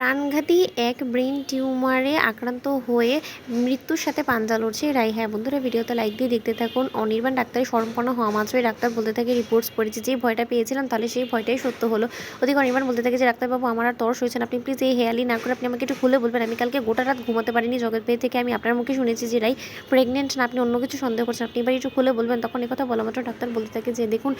প্রাণঘাতী এক ব্রেন টিউমারে আক্রান্ত হয়ে মৃত্যুর সাথে পাঞ্জা লড়ছে রাই। হ্যাঁ বন্ধুরা, ভিডিওতে লাইক দিয়ে দেখতে থাকুন। অনির্বাণ ডাক্তারের শরণাপন্ন হওয়া মাত্রই ডাক্তার বলতে থাকে রিপোর্টস পড়েছে, যে ভয়টা পেয়েছিলাম তাহলে সেই ভয়টাই সত্য হলো। ওদিকে অনির্বাণ বলতে থাকে যে ডাক্তারবাবু, আমার আর তরস হয়েছেন, আপনি প্লিজ এই হেয়ালি না করে আপনি আমাকে একটু খুলে বলবেন। আমি কালকে গোটা রাত ঘুমাতে পারিনি, জগৎ পেয়ে থেকে আমি আপনার মুখে শুনেছি যে রাই প্রেগনেন্ট না, আপনি অন্য কিছু সন্দেহ করছেন, আপনি এবার একটু খুলে বলবেন। তখন কথা বলা মাত্র ডাক্তার বলতে থাকে যে দেখুন,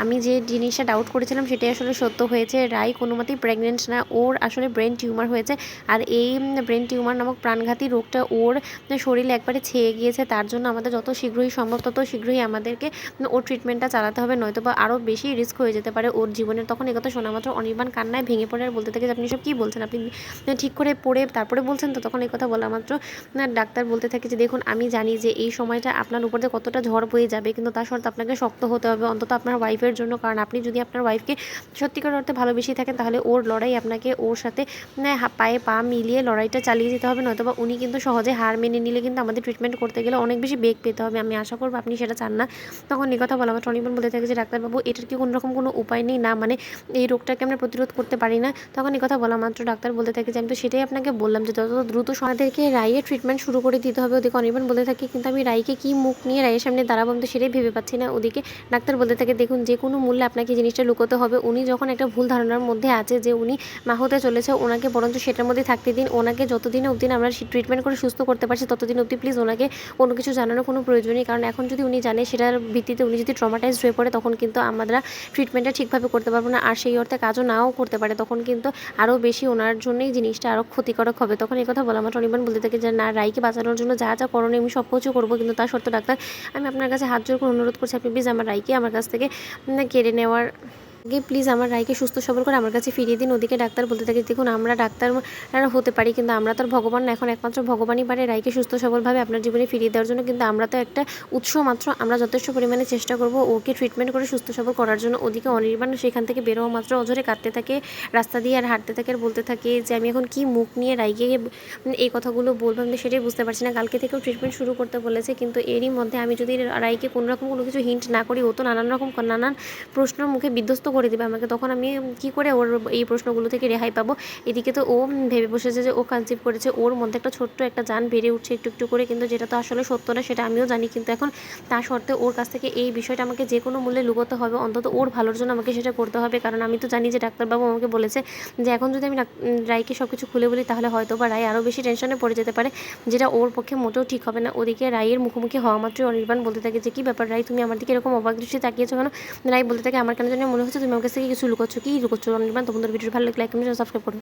আমি যে জিনিসটা ডাউট করেছিলাম সেটাই আসলে সত্য হয়েছে। রাই কোনো মতেই প্রেগনেন্ট না, ওর আসলে ব্রেন টিউমার হয়েছে। আর এই ব্রেন টিউমার নামক প্রাণঘাতী রোগটা ওর শরীরে একবারে ছেয়ে গিয়েছে। তার জন্য আমাদের যত শীঘ্রই সম্ভব তত শীঘ্রই আমাদেরকে ওর ট্রিটমেন্টটা চালাতে হবে, নয়তো বা আরও বেশি রিস্ক হয়ে যেতে পারে ওর জীবনের। তখন একথা শোনা মাত্র অনির্বাণ কান্নায় ভেঙে পড়ে আর বলতে থাকে যে আপনি সব কী বলছেন, আপনি ঠিক করে পড়ে তারপরে বলছেন তো। তখন কথা বলা মাত্র ডাক্তার বলতে থাকে যে দেখুন, আমি জানি যে এই সময়টা আপনার উপর দিয়ে কতটা ঝড় বয়ে যাবে, কিন্তু তার সত্ত্বেও আপনাকে শক্ত হতে হবে, অন্তত আপনার ওয়াইফের জন্য। কারণ আপনি যদি আপনার ওয়াইফকে সত্যিকার অর্থে ভালোবেসে থাকেন, তাহলে ওর লড়াই আপনাকে ওর সাথে পায়ে পা মিলিয়ে লড়াইটা চালিয়ে যেতে হবে, নয়তো বা উনি কিন্তু সহজে হার মেনে নিলে কিন্তু আমাদের ট্রিটমেন্ট করতে গেলে অনেক বেশি বেগ পেতে হবে। আমি আশা করবো আপনি সেটা চান না। তখন এই কথা বলা মাত্র অনির্বাণ বলতে থাকে যে ডাক্তারবাবু, এটার কি কোনোরকম কোনো উপায় নেই না, মানে এই রোগটাকে আমরা প্রতিরোধ করতে পারি না? তখন এই কথা বলা মাত্র ডাক্তার বলতে থাকে যে আমি তো সেটাই আপনাকে বললাম যে যত দ্রুত আমাদেরকে রাইয়ের ট্রিটমেন্ট শুরু করে দিতে হবে। ওদিকে অনির্বাণ বলতে থাকে কিন্তু আমি রাইকে কি মুখ নিয়ে রাইয়ের সামনে দাঁড়াবো, আমি তো সেটাই ভেবে পাচ্ছি না। ওদিকে ডাক্তার বলতে থাকে দেখুন, যে কোনো মূল্যে আপনাকে জিনিসটা লুকোতে হবে। উনি যখন একটা ভুল ধারণার মধ্যে আছে যে উনি মা হতে চলেছে, ওনাকে বরঞ্চ সেটার মধ্যে থাকতে দিন। ওনাকে যতদিন অবধি আমরা ট্রিটমেন্ট করে সুস্থ করতে পারছি ততদিন অবধি প্লিজ ওনাকে কোনো কিছু জানানোর কোনো প্রয়োজন নেই। কারণ এখন যদি উনি জানে, সেটার ভিত্তিতে উনি যদি ট্রমাটাইজড হয়ে পড়ে, তখন কিন্তু আমরা ট্রিটমেন্টটা ঠিকভাবে করতে পারবো না, আর সেই অর্থে কাজও নাও করতে পারে। তখন কিন্তু আরও বেশি ওনার জন্যই জিনিসটা আরও ক্ষতিকারক হবে। তখন এই কথা বলা মাত্র অনির্বাণ বলতে থাকে যে না, রাইকে বাঁচানোর জন্য যা যা করণীয় আমি সব কিছু করবো, কিন্তু তার শর্ত ডাক্তার, আমি আপনার কাছে হাত জোর করে অনুরোধ করছি, আপনি প্লিজ আমার রাইকে আমার কাছ থেকে কেড়ে নেওয়ার আগে প্লিজ আমার রাইকে সুস্থ সবল করে আমার কাছে ফিরিয়ে দিন। ওদিকে ডাক্তার বলতে থাকে দেখুন, আমরা ডাক্তার হতে পারি, কিন্তু আমরা তো আর ভগবান না। এখন একমাত্র ভগবানই পারে রাইকে সুস্থ সবলভাবে আপনার জীবনে ফিরিয়ে দেওয়ার জন্য, কিন্তু আমরা তো একটা উৎস মাত্র। আমরা যথেষ্ট পরিমাণে চেষ্টা করব ওকে ট্রিটমেন্ট করে সুস্থ সবল করার জন্য। ওদিকে অনির্বাণ সেখান থেকে বেরোয়া মাত্র অঝরে কাঁদতে থাকে, রাস্তা দিয়ে আর হাঁটতে থাকে, আর বলতে থাকে যে আমি এখন কি মুখ নিয়ে রাইকে এই কথাগুলো বলবো, আমি সেটাই বুঝতে পারছি না। কালকে থেকেও ট্রিটমেন্ট শুরু করতে বলেছে, কিন্তু এরই মধ্যে আমি যদি রাইকে কোনোরকম কোনো কিছু হিন্ট না করি, ও তো নানান প্রশ্নের মুখে বিধ্বস্ত করে দেবে আমাকে। তখন আমি কি করে ওর এই প্রশ্নগুলো থেকে রেহাই পাবো? এদিকে তো ও ভেবে বসেছে যে ও কনসিভ করেছে, ওর মধ্যে একটা ছোট্ট একটা জান বেড়ে উঠছে একটু একটু করে, কিন্তু যেটা তো আসলে সত্য না, সেটা আমিও জানি। কিন্তু এখন তা সত্ত্বেও ওর কাছ থেকে এই বিষয়টা আমাকে যে কোনো মূল্যে লুকোতে হবে, অন্তত ওর ভালোর জন্য আমাকে সেটা করতে হবে। কারণ আমি তো জানি যে ডাক্তারবাবু আমাকে বলেছে যে এখন যদি আমি রাইকে সব কিছু খুলে বলি, তাহলে হয়তো বা রাই আরও বেশি টেনশনে পড়ে যেতে পারে, যেটা ওর পক্ষে মোটেও ঠিক হবে না। ওদিকে রাইয়ের মুখোমুখি হওয়া মাত্রই অনির্বাণ বলতে থাকে যে কী ব্যাপার রাই, তুমি আমার দিকে এরকম অবাক দৃষ্টি তাকিয়েছো কেন? রাই বলতে থাকে আমার কেন জানি মনে হচ্ছে তুমি আমার কাছ থেকে কিছু লুকোচ্ছ। কী লুকোচ্ছ অনির্বাণ? তোমাদের ভিডিও ভালো লাগলে লাইক কমেন্ট সাবস্ক্রাইব করো।